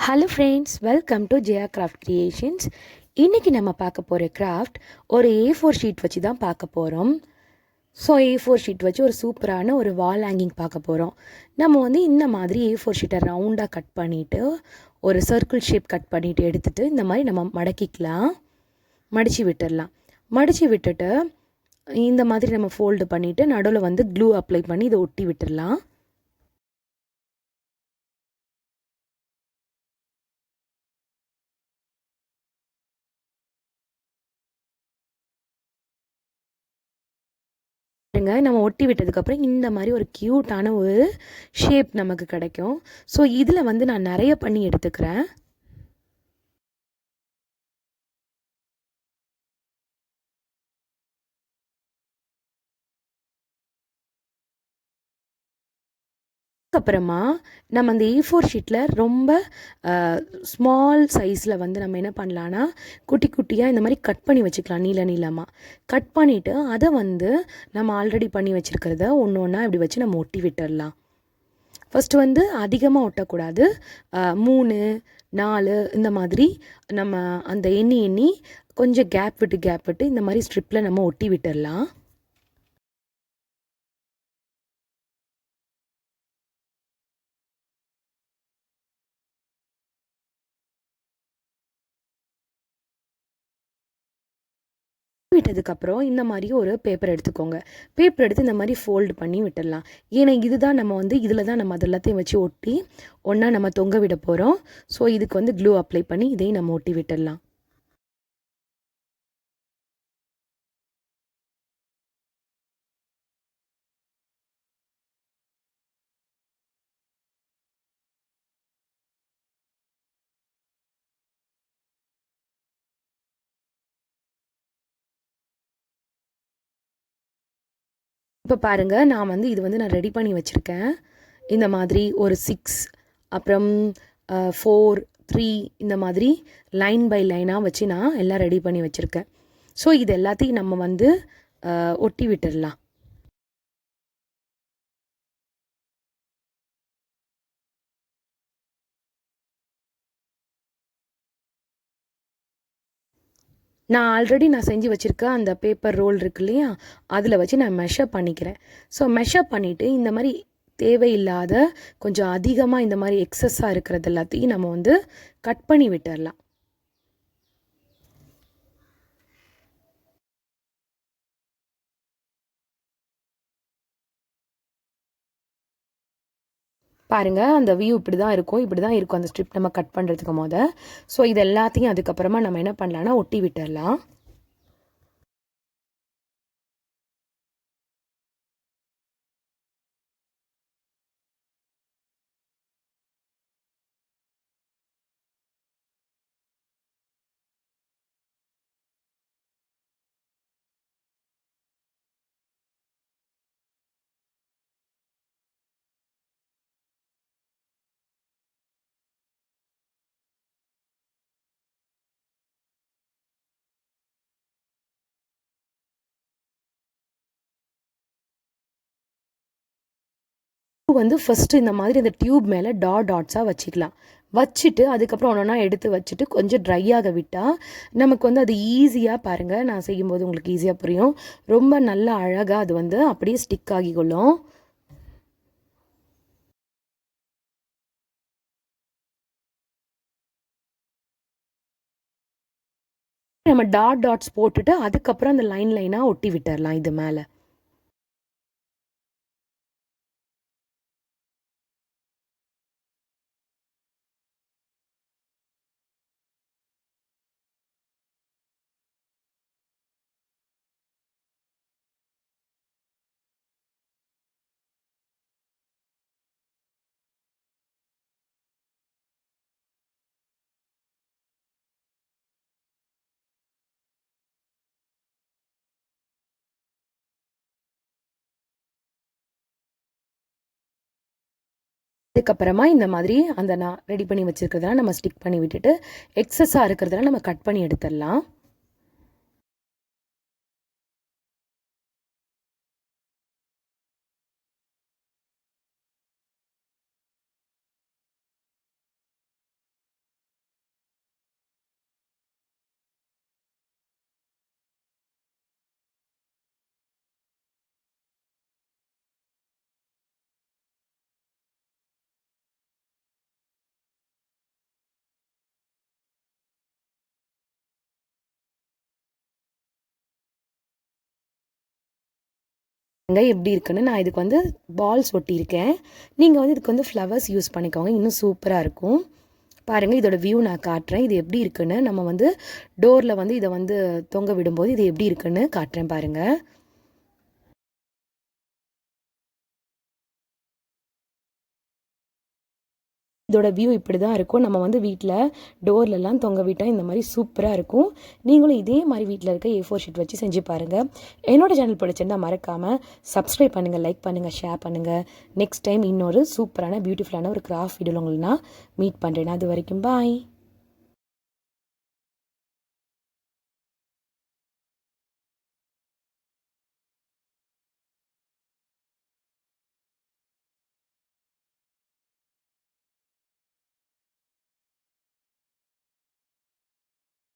Hello friends, welcome to Jaya Craft Creations. இன்னைக்கு நம்ம பார்க்க போகிற கிராஃப்ட் ஒரு A4 ஷீட் வச்சு தான் பார்க்க போகிறோம். ஸோ A4 ஷீட் வச்சு ஒரு சூப்பரான ஒரு வால் ஹேங்கிங் பார்க்க போகிறோம். நம்ம இந்த மாதிரி A4 ஷீட்டை ரவுண்டாக கட் பண்ணிவிட்டு ஒரு சர்க்கிள் ஷேப் கட் பண்ணிவிட்டு எடுத்துகிட்டு இந்த மாதிரி நம்ம மடக்கிக்கலாம், மடித்து விட்டுடலாம். மடித்து விட்டுட்டு இந்த மாதிரி நம்ம ஃபோல்டு பண்ணிவிட்டு நடுவில் க்ளூ அப்ளை பண்ணி இதை ஒட்டி விட்டுடலாம். நம்ம ஒட்டி விட்டதுக்கப்புறம் இந்த மாதிரி ஒரு க்யூட்டான ஒரு ஷேப் நமக்கு கிடைக்கும். ஸோ இதில் நான் நிறைய பண்ணி எடுத்துக்கிறேன். அதுக்கப்புறமா நம்ம அந்த A4 ஷீட்டில் ரொம்ப ஸ்மால் சைஸில் நம்ம என்ன பண்ணலான்னா குட்டி குட்டியாக இந்த மாதிரி கட் பண்ணி வச்சுக்கலாம், நீளமாக கட் பண்ணிவிட்டு அதை நம்ம ஆல்ரெடி பண்ணி வச்சுருக்கிறத ஒன்று ஒன்றா இப்படி வச்சு நம்ம ஒட்டி விட்டுடலாம். ஃபஸ்ட்டு அதிகமாக ஒட்டக்கூடாது, 3 4 இந்த மாதிரி நம்ம அந்த எண்ணி கொஞ்சம் கேப் விட்டு இந்த மாதிரி ஸ்ட்ரிப்பில் நம்ம ஒட்டி விட்டுடலாம். விட்டதுக்கப்புறம் இந்த மாதிரி ஒரு பேப்பர் எடுத்துக்கோங்க. பேப்பர் எடுத்து இந்த மாதிரி ஃபோல்டு பண்ணி விட்டுடலாம். ஏன்னா இதுதான் நம்ம இதில் தான் நம்ம அதெல்லாத்தையும் வச்சு ஒட்டி ஒன்றா நம்ம தொங்க விட போகிறோம். ஸோ இதுக்கு க்ளூ அப்ளை பண்ணி இதையும் நம்ம ஒட்டி விட்டுடலாம். இப்போ பாருங்கள், நான் இது நான் ரெடி பண்ணி வச்சுருக்கேன். இந்த மாதிரி ஒரு 6 அப்புறம் 4 3 இந்த மாதிரி லைன் பை லைனாக வச்சு நான் எல்லாம் ரெடி பண்ணி வச்சுருக்கேன். ஸோ இது எல்லாத்தையும் நம்ம ஒட்டி விட்டுடலாம். நான் செஞ்சு வச்சுருக்க அந்த பேப்பர் ரோல் இருக்கு இல்லையா, அதில் வச்சு நான் மெஷர் பண்ணிக்கிறேன். ஸோ மெஷர் பண்ணிவிட்டு இந்த மாதிரி தேவையில்லாத கொஞ்சம் அதிகமாக இந்த மாதிரி எக்ஸஸாக இருக்கிறது எல்லாத்தையும் நம்ம கட் பண்ணி விட்டுடலாம். பாருங்கள், அந்த வியூ இப்படி தான் இருக்கும் அந்த ஸ்ட்ரிப் நம்ம கட் பண்ணுறதுக்கு ஸோ இது எல்லாத்தையும் அதுக்கப்புறமா நம்ம என்ன பண்ணலான்னா ஒட்டி விட்டுடலாம். ஃபஸ்ட்டு இந்த மாதிரி இந்த டியூப் மேலே டாட்ஸாக வச்சுக்கலாம். வச்சுட்டு அதுக்கப்புறம் ஒன்றா எடுத்து வச்சுட்டு கொஞ்சம் ட்ரை ஆக விட்டால் நமக்கு அது ஈஸியாக, பாருங்கள் நான் செய்யும்போது உங்களுக்கு ஈஸியாக புரியும், ரொம்ப நல்லா அழகாக அது அப்படியே ஸ்டிக் ஆகிக்கொள்ளும். நம்ம டாட்ஸ் போட்டுட்டு அதுக்கப்புறம் அந்த லைனாக ஒட்டி விட்டுடலாம் இது மேலே. அதுக்கப்புறமா இந்த மாதிரி அந்த நான் ரெடி பண்ணி வச்சுருக்கிறதெல்லாம் நம்ம ஸ்டிக் பண்ணி விட்டுட்டு எக்ஸஸாக இருக்கிறதெல்லாம் நம்ம கட் பண்ணி எடுத்துடலாம். எப்படி இருக்குன்னு நான் இதுக்கு வந்து பால்ஸ் ஒட்டியிருக்கேன். நீங்கள் வந்து இதுக்கு வந்து ஃப்ளவர்ஸ் யூஸ் பண்ணிக்கோங்க, இன்னும் சூப்பராக இருக்கும். பாருங்கள், இதோட வியூ நான் காட்டுறேன். இது எப்படி இருக்குன்னு நம்ம வந்து டோரில் வந்து இதை வந்து தொங்க விடும்போது இது எப்படி இருக்குன்னு காட்டுறேன் பாருங்கள். இதோட வியூ இப்படி தான் இருக்கும். நம்ம வந்து வீட்டில் டோர்லலாம் தொங்க விட்டால் இந்த மாதிரி சூப்பராக இருக்கும். நீங்களும் இதே மாதிரி வீட்டில் இருக்க A4 ஷீட் வச்சு செஞ்சு பாருங்கள். என்னோட சேனல் பிடிச்சிருந்தால் மறக்காமல் சப்ஸ்கிரைப் பண்ணுங்கள், லைக் பண்ணுங்கள், ஷேர் பண்ணுங்கள். நெக்ஸ்ட் டைம் இன்னொரு சூப்பரான பியூட்டிஃபுல்லான ஒரு கிராஃப்ட் வீடியோவில் உங்களை நான் மீட் பண்ணுறேன். அது வரைக்கும் பாய்.